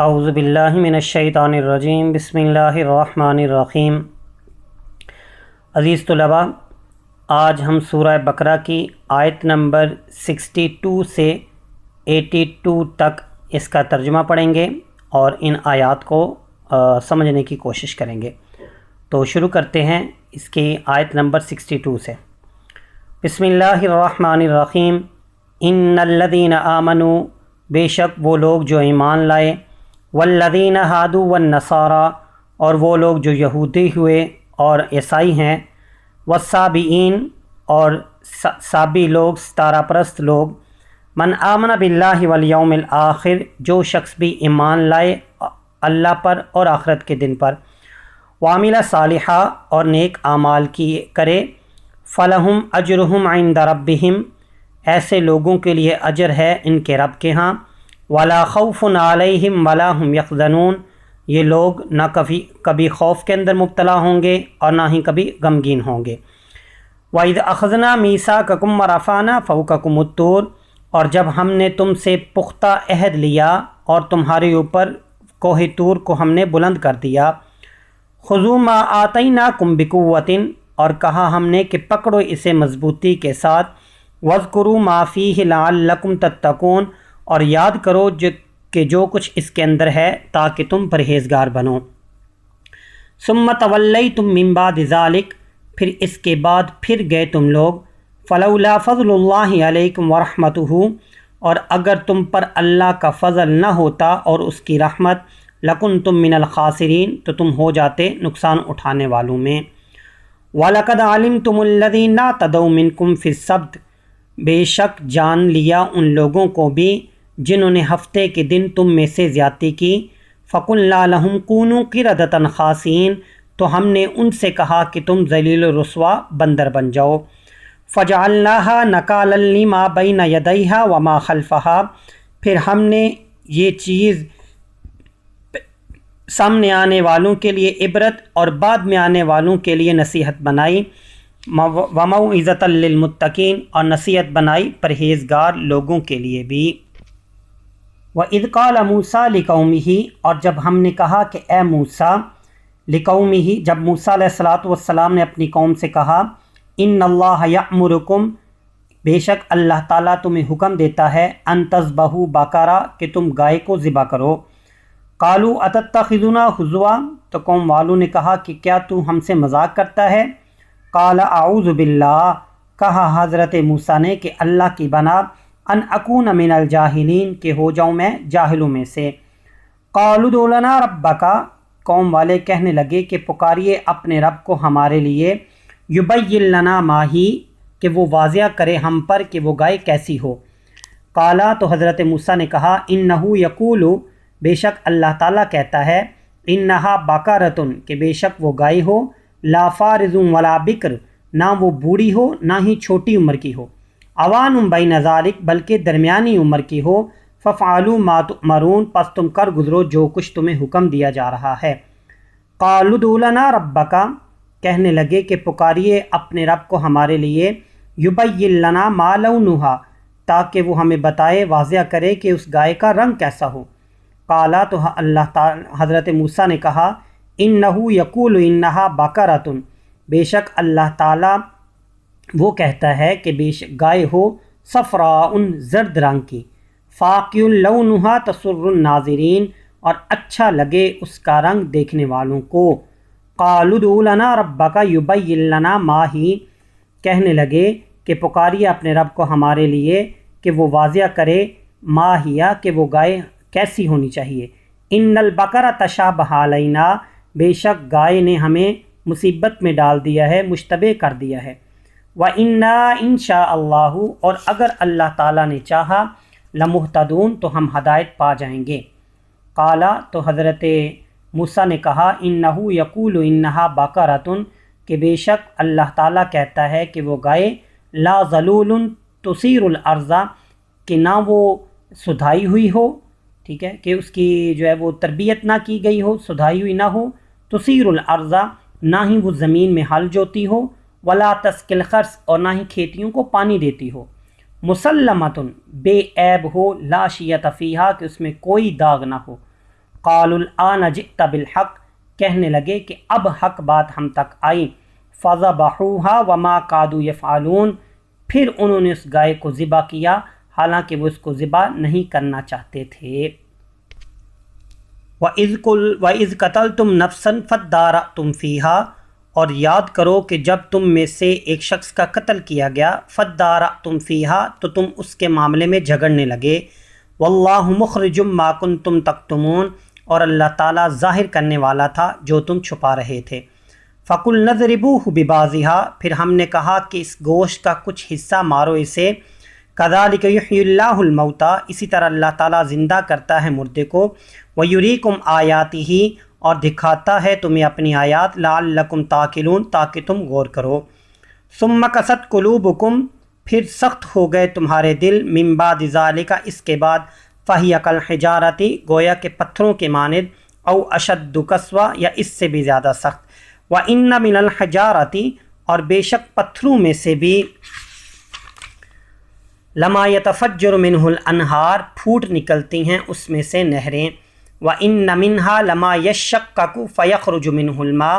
اعوذ باللہ من الشیطان الرجیم، بسم اللہ الرحمن الرحیم۔ عزیز طلباء، آج ہم سورہ بقرہ کی آیت نمبر 62 سے 82 تک اس کا ترجمہ پڑھیں گے اور ان آیات کو سمجھنے کی کوشش کریں گے۔ تو شروع کرتے ہیں اس کی آیت نمبر 62 سے۔ بسم اللہ الرحمن الرحیم۔ ان الذین آمنوا، بے شک وہ لوگ جو ایمان لائے، والذین ہادوا والنصارى، اور وہ لوگ جو یہودی ہوئے اور عیسائی ہیں، والصابئین، اور صابی لوگ، ستارہ پرست لوگ، من آمن باللہ والیوم الآخر، جو شخص بھی ایمان لائے اللہ پر اور آخرت کے دن پر، وعمل صالحا، اور نیک اعمال کی کرے، فلہم اجرہم عند ربہم، ایسے لوگوں کے لیے اجر ہے ان کے رب کے ہاں، ولا خوف علیہم ولا ہم یحزنون، یہ لوگ نہ کبھی خوف کے اندر مبتلا ہوں گے اور نہ ہی کبھی غمگین ہوں گے۔ وَإِذْ أَخَذْنَا مِيثَاقَكُمْ وَرَفَعْنَا فَوْقَكُمُ الطُّورَ، اور جب ہم نے تم سے پختہ عہد لیا اور تمہارے اوپر کوہ طور کو ہم نے بلند کر دیا، خُذُوا مَا آتَيْنَاكُمْ بِقُوَّةٍ، اور کہا ہم نے کہ پکڑو اسے مضبوطی کے ساتھ، وَاذْكُرُوا مَا فِيهِ لَعَلَّكُمْ تَتَّقُونَ، اور یاد کرو کہ جو کچھ اس کے اندر ہے تاکہ تم پرہیزگار بنو۔ ثُمَّ تَوَلَّيْتُم مِّن بَعْدِ ذَلِكَ، پھر اس کے بعد پھر گئے تم لوگ، فَلَوْلَا فَضْلُ اللَّهِ عَلَيْكُمْ وَرَحْمَتُهُ، اور اگر تم پر اللہ کا فضل نہ ہوتا اور اس کی رحمت، لَكُنْتُم مِّنَ الْخَاسِرِينَ، تو تم ہو جاتے نقصان اٹھانے والوں میں۔ وَلَقَدْ عَلِمْتُمُ الَّذِينَ اعْتَدَوْا مِنْكُمْ فِي السَّبْتِ، بے شک جان لیا ان لوگوں کو بھی جنہوں نے ہفتے کے دن تم میں سے زیادتی کی، فَقُلْنَا لَهُمْ كُونُوا قِرَدَةً خَاسِئِينَ، تو ہم نے ان سے کہا کہ تم ذلیل و رسوا بندر بن جاؤ۔ فَجَعَلْنَاهَا نَكَالًا لِمَا بَيْنَ يَدَيْهَا وَمَا خَلْفَهَا، پھر ہم نے یہ چیز سامنے آنے والوں کے لیے عبرت اور بعد میں آنے والوں کے لیے نصیحت بنائی، وَمَوْعِظَةً لِّلْمُتَّقِينَ، اور نصیحت بنائی پرہیزگار لوگوں کے لیے بھی۔ وَإِذْ قَالَ مُوسَىٰ لِقَوْمِهِ، اور جب ہم نے کہا کہ اے موسیٰ، لِقَوْمِهِ، جب موسیٰ علیہ السلام نے اپنی قوم سے کہا، إِنَّ اللَّهَ يَأْمُرُكُمْ، بے شک اللہ تعالیٰ تمہیں حکم دیتا ہے، أَن تَذْبَحُوا بَقَرَةً، کہ تم گائے کو ذبح کرو۔ قَالُوا أَتَتَّخِذُنَا هُزُوًا، تو قوم والوں نے کہا کہ کیا تو ہم سے مذاق کرتا ہے؟ قَالَ أَعُوذُ بِاللَّهِ، کہا حضرت موسیٰ نے کہ اللہ کی بنا، ان اکون من الجاہلین، کہ ہو جاؤں میں جاہلوں میں سے۔ قالوا ادع لنا ربک، قوم والے کہنے لگے کہ پکاریے اپنے رب کو ہمارے لیے، یبین لنا ما ہی، کہ وہ واضح کرے ہم پر کہ وہ گائے کیسی ہو۔ قالا، تو حضرت موسیٰ نے کہا، انہ یقول، بے شک اللہ تعالیٰ کہتا ہے، انہا بقرۃ، کہ بے شک وہ گائے ہو، لا فارض ولا بکر، نہ وہ بوڑھی ہو نہ ہی چھوٹی عمر کی ہو، عوان بین ذالک، بلکہ درمیانی عمر کی ہو، ففعلوا ما تؤمرون، پس تم کر گزرو جو کچھ تمہیں حکم دیا جا رہا ہے۔ قالوا ادع لنا ربک، کہنے لگے کہ پکاریے اپنے رب کو ہمارے لیے، یبین لنا ما لونھا، تاکہ وہ ہمیں بتائے، واضح کرے کہ اس گائے کا رنگ کیسا ہو۔ قالا، تو اللہ تعالی حضرت موسیٰ نے کہا، انہ یقول انہا بقرۃ، بے شک اللہ تعالیٰ وہ کہتا ہے کہ بے شک گائے ہو، صفراء، زرد رنگ کی، فاقع لونھا تسر الناظرین، اور اچھا لگے اس کا رنگ دیکھنے والوں کو۔ قالوا ادع لنا ربک یبین لنا ما ہی، کہنے لگے کہ پکاریے اپنے رب کو ہمارے لیے کہ وہ واضح کرے، ما ہیا، کہ وہ گائے کیسی ہونی چاہیے۔ ان البقرۃ تشابہ علینا، بے شک گائے نے ہمیں مصیبت میں ڈال دیا ہے، مشتبہ کر دیا ہے۔ وَإِنَّا إِن شَاءَ اللَّهُ، اور اگر اللہ تعالیٰ نے چاہا، لَمُهْتَدُونَ، تو ہم ہدایت پا جائیں گے۔ قالا، تو حضرت موسیٰ نے کہا، إِنَّهُ يَقُولُ إِنَّهَا بَقَرَةٌ، کہ بے شک اللہ تعالیٰ کہتا ہے کہ وہ گائے، لا ذلول تثیر الارض، کہ نہ وہ سدھائی ہوئی ہو، ٹھیک ہے، کہ اس کی جو ہے وہ تربیت نہ کی گئی ہو، سدھائی ہوئی نہ ہو، تثیر الارض، نہ ہی وہ زمین میں ہل جوتی ہو، ولا تسقی الحرث، اور نہ ہی کھیتیوں کو پانی دیتی ہو، مسلمۃ، بے عیب ہو، لا شیۃ فیہا، کہ اس میں کوئی داغ نہ ہو، قالوا الآن جئت بالحق، کہنے لگے کہ اب حق بات ہم تک آئی، فذبحوها وما كادوا يفعلون، پھر انہوں نے اس گائے کو ذبح کیا حالانکہ وہ اس کو ذبح نہیں کرنا چاہتے تھے۔ وَإِذْ قَتَلْتُمْ نَفْسًا فَادَّارَأْتُمْ فِيهَا، اور یاد کرو کہ جب تم میں سے ایک شخص کا قتل کیا گیا، فَادَّارَأْتُمْ فِيهَا، تو تم اس کے معاملے میں جھگڑنے لگے، وَاللَّهُ مُخْرِجٌ مَا كُنْتُمْ تَكْتُمُونَ، اور اللہ تعالیٰ ظاہر کرنے والا تھا جو تم چھپا رہے تھے۔ فَقُلْنَا اضْرِبُوهُ بِبَعْضِهَا، پھر ہم نے کہا کہ اس گوشت کا کچھ حصہ مارو اسے، كَذَلِكَ يُحْيِي اللَّهُ الْمَوْتَى، اسی طرح اللہ تعالیٰ زندہ کرتا ہے مردے کو، وَيُرِيكُمْ آيَاتِهِ، اور دکھاتا ہے تمہیں اپنی آیات، لَعَلَّكُمْ تَعْقِلُونَ، تاکہ تم غور کرو۔ ثُمَّ قَسَتْ قُلُوبُكُمْ، پھر سخت ہو گئے تمہارے دل، مِن بَعْدِ ذَلِكَ، اس کے بعد، فَهِيَ كَالْحِجَارَةِ، گویا کہ پتھروں کے مانند، او اشد قسوہ، یا اس سے بھی زیادہ سخت، وَإِنَّ مِنَ الْحِجَارَةِ، اور بے شک پتھروں میں سے بھی، لَمَا يَتَفَجَّرُ مِنْهُ الْأَنْهَارُ، پھوٹ نکلتی ہیں اس میں سے نہریں، وَإِنَّ مِنْهَا لَمَا يَشَّقَّقُ فَيَخْرُجُ مِنْهُ الْمَاءُ،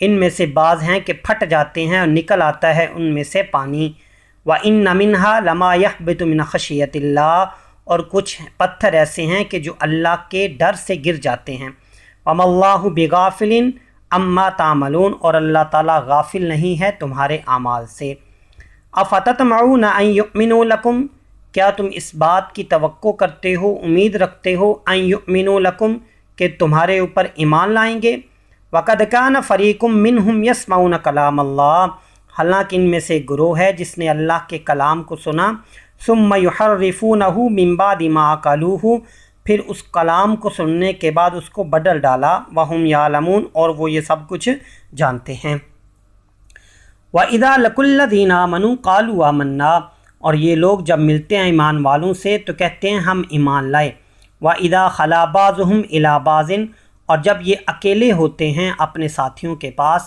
ان میں سے بعض ہیں کہ پھٹ جاتے ہیں اور نکل آتا ہے ان میں سے پانی، وَإِنَّ مِنْهَا لَمَا يَهْبِطُ مِنْ خَشْيَةِ اللَّهِ، اور کچھ پتھر ایسے ہیں کہ جو اللہ کے ڈر سے گر جاتے ہیں، وَمَا اللَّهُ بِغَافِلٍ عَمَّا تَعْمَلُونَ، اور اللہ تعالیٰ غافل نہیں ہے تمہارے اعمال سے۔ اَفَتَطْمَعُونَ أَن يُؤْمِنُوا لَكُمْ، کیا تم اس بات کی توقع کرتے ہو، امید رکھتے ہو، ان یؤمنوا لکم، کہ تمہارے اوپر ایمان لائیں گے، وقد کان فریق منہم یسمعون کلام اللہ، حالانکہ ان میں سے ایک گروہ ہے جس نے اللہ کے کلام کو سنا، ثم یحرفونہ من بعد ما عقلوہ، پھر اس کلام کو سننے کے بعد اس کو بدل ڈالا، وہم یعلمون، اور وہ یہ سب کچھ جانتے ہیں۔ وَإِذَا لَقُوا الَّذِينَ آمَنُوا قَالُوا آمَنَّا، اور یہ لوگ جب ملتے ہیں ایمان والوں سے تو کہتے ہیں ہم ایمان لائے، وَإِذَا خَلَا بَعْضُهُمْ إِلَىٰ بَعْضٍ، اور جب یہ اکیلے ہوتے ہیں اپنے ساتھیوں کے پاس،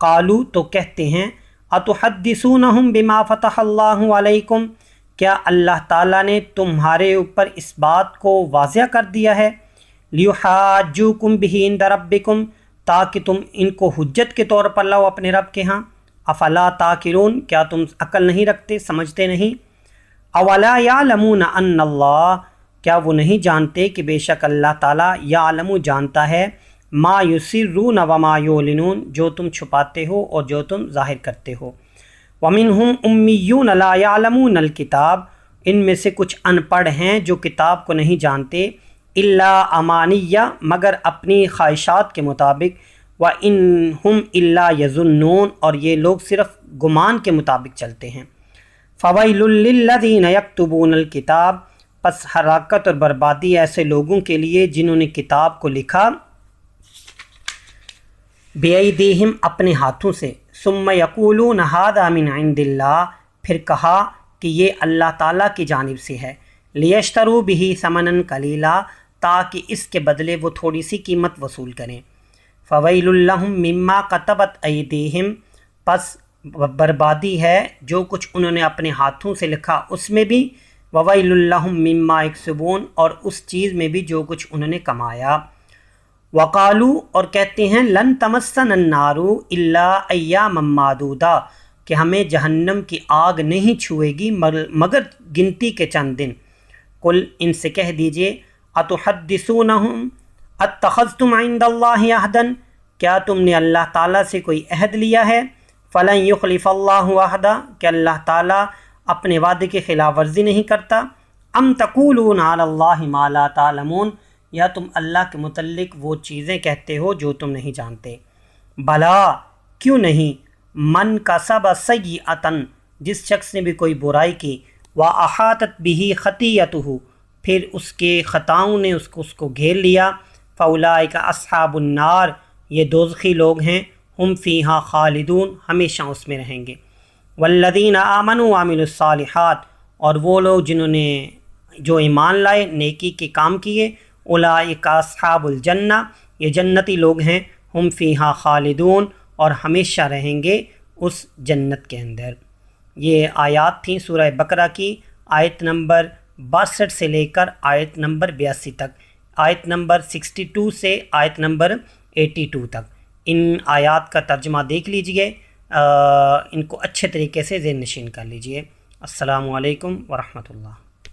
قالوا، تو کہتے ہیں، أَتُحَدِّثُونَهُمْ بِمَا فَتَحَ اللَّهُ عَلَيْكُمْ، کیا اللہ تعالیٰ نے تمہارے اوپر اس بات کو واضح کر دیا ہے، لِيُحَاجُّوكُمْ بِهِ عِندَ رَبِّكُمْ، تاکہ تم ان کو حجت کے طور پر لاؤ اپنے رب کے ہاں، افلا تعقلون، کیا تم عقل نہیں رکھتے، سمجھتے نہیں، اولا یعلمون ان اللہ، کیا وہ نہیں جانتے کہ بے شک اللہ تعالیٰ یعلم، جانتا ہے، ما یسرون وما یعلنون، جو تم چھپاتے ہو اور جو تم ظاہر کرتے ہو، ومنہم امیون لا یعلمون الکتاب، ان میں سے کچھ ان پڑھ ہیں جو کتاب کو نہیں جانتے، الا امانیہ، مگر اپنی خواہشات کے مطابق، وَإِنْهُمْ إِلَّا يَظُنُّونَ، اور یہ لوگ صرف گمان کے مطابق چلتے ہیں۔ فَوَيْلٌ لِّلَّذِينَ يَكْتُبُونَ الْكِتَابَ، پس ہلاکت اور بربادی ایسے لوگوں کے لیے جنہوں نے کتاب کو لکھا، بِأَيْدِيهِمْ، اپنے ہاتھوں سے، ثُمَّ يَقُولُونَ هَٰذَا مِنْ عِندِ اللَّهِ، پھر کہا کہ یہ اللہ تعالیٰ کی جانب سے ہے، لِيَشْتَرُوا بِهِ ثَمَنًا قَلِيلًا، تاکہ اس کے بدلے وہ تھوڑی سی قیمت وصول کریں، فَوَيْلٌ لَّهُم مِّمَّا كَتَبَتْ أَيْدِيهِمْ، پس بربادی ہے جو کچھ انہوں نے اپنے ہاتھوں سے لکھا اس میں بھی، وَوَيْلٌ لَّهُم مِّمَّا يَكْسِبُونَ، اور اس چیز میں بھی جو کچھ انہوں نے کمایا، وَقَالُوا، اور کہتے ہیں، لَن تَمَسَّنَا النَّارُ إِلَّا أَيَّامًا مَّعْدُودَةً، کہ ہمیں جہنم کی آگ نہیں چھوئے گی مگر گنتی کے چند دن، قل، ان سے کہہ دیجئے، أَتُحَدِّثُونَهُمْ اتخذتم عند اللہ عہدا، کیا تم نے اللہ تعالیٰ سے کوئی عہد لیا ہے، فلن یخلف اللہ عہدا، کہ اللہ تعالیٰ اپنے وعدے کی خلاف ورزی نہیں کرتا، ام تقولون علی اللہ ما لا تعلمون، یا تم اللہ کے متعلق وہ چیزیں کہتے ہو جو تم نہیں جانتے، بلا، کیوں نہیں، من کسب سیئۃ، جس شخص نے بھی کوئی برائی کی، واحاطت بہ خطیئتہ، پھر اس کے خطاؤں نے اس کو گھیر لیا، فَأُولَٰئِکَ أَصْحَابُ النَّارِ، یہ دوزخی لوگ ہیں، ہم فیہا خالدون، ہمیشہ اس میں رہیں گے، والذین آمنوا وعملوا الصالحات، اور وہ لوگ جنہوں نے جو ایمان لائے، نیکی کے کام کیے، اولئک اصحاب الجنہ، یہ جنتی لوگ ہیں، ہم فیہا خالدون، اور ہمیشہ رہیں گے اس جنت کے اندر۔ یہ آیات تھیں سورہ بقرہ کی آیت نمبر 62 سے لے کر آیت نمبر 82 تک۔ آیت نمبر 62 سے آیت نمبر 82 تک ان آیات کا ترجمہ دیکھ لیجئے، ان کو اچھے طریقے سے ذہن نشین کر لیجئے۔ السلام علیکم ورحمۃ اللہ۔